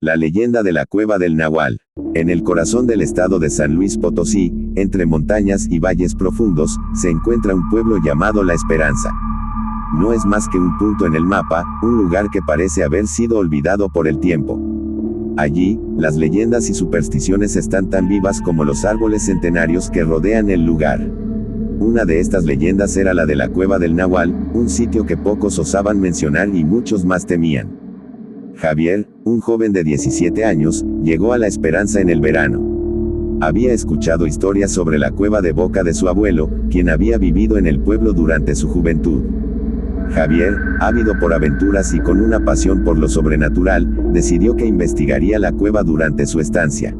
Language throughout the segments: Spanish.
La leyenda de la Cueva del Nahual. En el corazón del estado de San Luis Potosí, entre montañas y valles profundos, se encuentra un pueblo llamado La Esperanza. No es más que un punto en el mapa, un lugar que parece haber sido olvidado por el tiempo. Allí, las leyendas y supersticiones están tan vivas como los árboles centenarios que rodean el lugar. Una de estas leyendas era la de la Cueva del Nahual, un sitio que pocos osaban mencionar y muchos más temían. Javier, un joven de 17 años, llegó a La Esperanza en el verano. Había escuchado historias sobre la cueva de boca de su abuelo, quien había vivido en el pueblo durante su juventud. Javier, ávido por aventuras y con una pasión por lo sobrenatural, decidió que investigaría la cueva durante su estancia.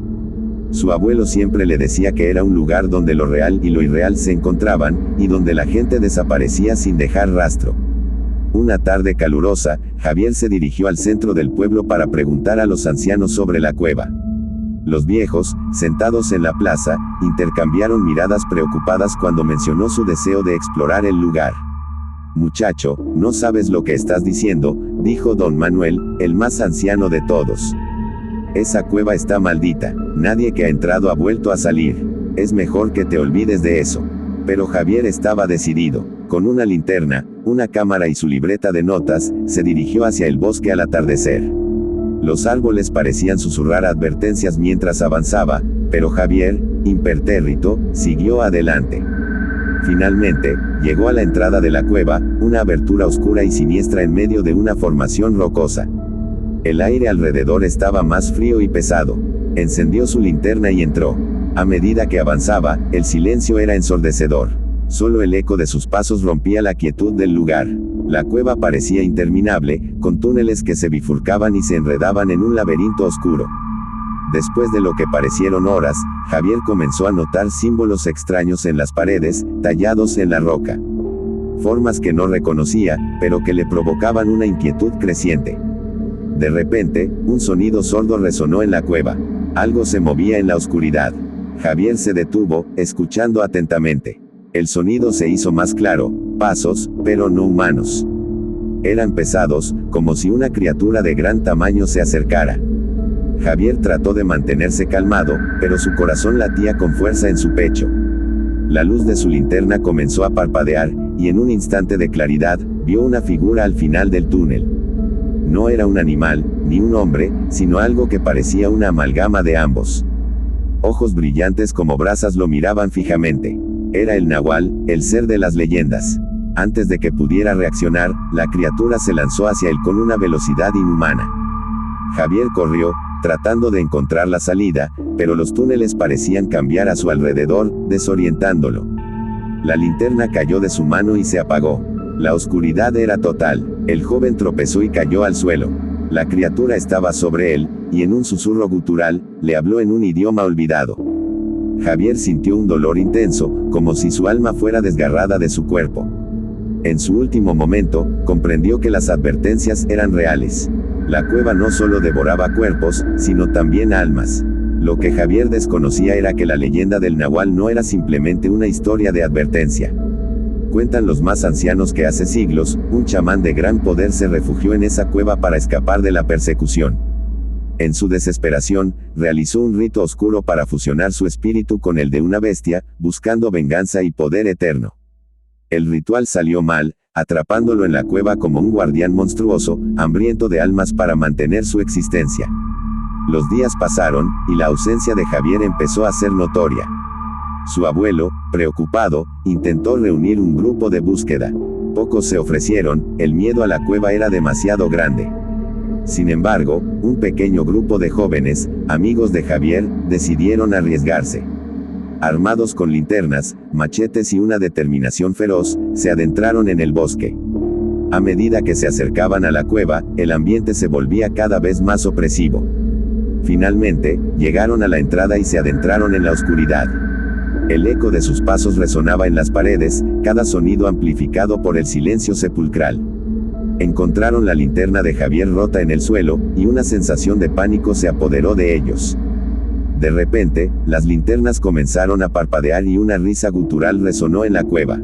Su abuelo siempre le decía que era un lugar donde lo real y lo irreal se encontraban, y donde la gente desaparecía sin dejar rastro. Una tarde calurosa, Javier se dirigió al centro del pueblo para preguntar a los ancianos sobre la cueva. Los viejos, sentados en la plaza, intercambiaron miradas preocupadas cuando mencionó su deseo de explorar el lugar. «Muchacho, no sabes lo que estás diciendo», dijo don Manuel, el más anciano de todos. «Esa cueva está maldita, nadie que ha entrado ha vuelto a salir. Es mejor que te olvides de eso». Pero Javier estaba decidido. Con una linterna, una cámara y su libreta de notas, se dirigió hacia el bosque al atardecer. Los árboles parecían susurrar advertencias mientras avanzaba, pero Javier, impertérrito, siguió adelante. Finalmente, llegó a la entrada de la cueva, una abertura oscura y siniestra en medio de una formación rocosa. El aire alrededor estaba más frío y pesado. Encendió su linterna y entró. A medida que avanzaba, el silencio era ensordecedor. Solo el eco de sus pasos rompía la quietud del lugar. La cueva parecía interminable, con túneles que se bifurcaban y se enredaban en un laberinto oscuro. Después de lo que parecieron horas, Javier comenzó a notar símbolos extraños en las paredes, tallados en la roca. Formas que no reconocía, pero que le provocaban una inquietud creciente. De repente, un sonido sordo resonó en la cueva. Algo se movía en la oscuridad. Javier se detuvo, escuchando atentamente. El sonido se hizo más claro, pasos, pero no humanos. Eran pesados, como si una criatura de gran tamaño se acercara. Javier trató de mantenerse calmado, pero su corazón latía con fuerza en su pecho. La luz de su linterna comenzó a parpadear, y en un instante de claridad, vio una figura al final del túnel. No era un animal, ni un hombre, sino algo que parecía una amalgama de ambos. Ojos brillantes como brasas lo miraban fijamente. Era el Nahual, el ser de las leyendas. Antes de que pudiera reaccionar, la criatura se lanzó hacia él con una velocidad inhumana. Javier corrió, tratando de encontrar la salida, pero los túneles parecían cambiar a su alrededor, desorientándolo. La linterna cayó de su mano y se apagó. La oscuridad era total. El joven tropezó y cayó al suelo. La criatura estaba sobre él, y en un susurro gutural, le habló en un idioma olvidado. Javier sintió un dolor intenso, como si su alma fuera desgarrada de su cuerpo. En su último momento, comprendió que las advertencias eran reales. La cueva no solo devoraba cuerpos, sino también almas. Lo que Javier desconocía era que la leyenda del Nahual no era simplemente una historia de advertencia. Cuentan los más ancianos que hace siglos, un chamán de gran poder se refugió en esa cueva para escapar de la persecución. En su desesperación, realizó un rito oscuro para fusionar su espíritu con el de una bestia, buscando venganza y poder eterno. El ritual salió mal, atrapándolo en la cueva como un guardián monstruoso, hambriento de almas para mantener su existencia. Los días pasaron, y la ausencia de Javier empezó a ser notoria. Su abuelo, preocupado, intentó reunir un grupo de búsqueda. Pocos se ofrecieron, el miedo a la cueva era demasiado grande. Sin embargo, un pequeño grupo de jóvenes, amigos de Javier, decidieron arriesgarse. Armados con linternas, machetes y una determinación feroz, se adentraron en el bosque. A medida que se acercaban a la cueva, el ambiente se volvía cada vez más opresivo. Finalmente, llegaron a la entrada y se adentraron en la oscuridad. El eco de sus pasos resonaba en las paredes, cada sonido amplificado por el silencio sepulcral. Encontraron la linterna de Javier rota en el suelo, y una sensación de pánico se apoderó de ellos. De repente, las linternas comenzaron a parpadear y una risa gutural resonó en la cueva.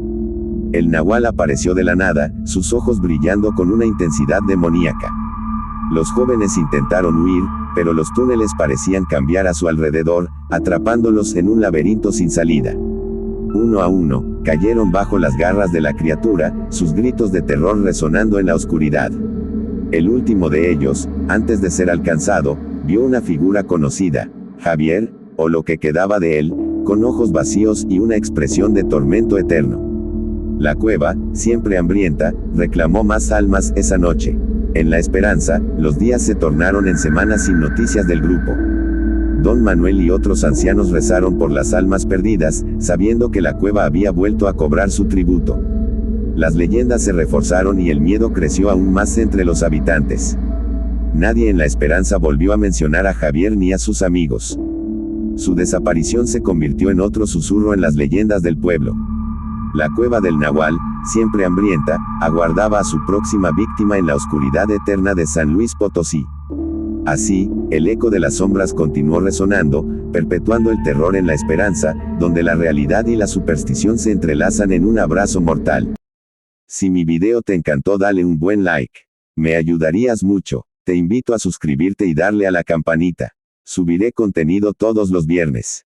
El Nahual apareció de la nada, sus ojos brillando con una intensidad demoníaca. Los jóvenes intentaron huir, pero los túneles parecían cambiar a su alrededor, atrapándolos en un laberinto sin salida. Uno a uno, cayeron bajo las garras de la criatura, sus gritos de terror resonando en la oscuridad. El último de ellos, antes de ser alcanzado, vio una figura conocida, Javier, o lo que quedaba de él, con ojos vacíos y una expresión de tormento eterno. La cueva, siempre hambrienta, reclamó más almas esa noche. En la esperanza, los días se tornaron en semanas sin noticias del grupo. Don Manuel y otros ancianos rezaron por las almas perdidas, sabiendo que la cueva había vuelto a cobrar su tributo. Las leyendas se reforzaron y el miedo creció aún más entre los habitantes. Nadie en la esperanza volvió a mencionar a Javier ni a sus amigos. Su desaparición se convirtió en otro susurro en las leyendas del pueblo. La cueva del Nahual, siempre hambrienta, aguardaba a su próxima víctima en la oscuridad eterna de San Luis Potosí. Así, el eco de las sombras continuó resonando, perpetuando el terror en la esperanza, donde la realidad y la superstición se entrelazan en un abrazo mortal. Si mi video te encantó, dale un buen like. Me ayudarías mucho. Te invito a suscribirte y darle a la campanita. Subiré contenido todos los viernes.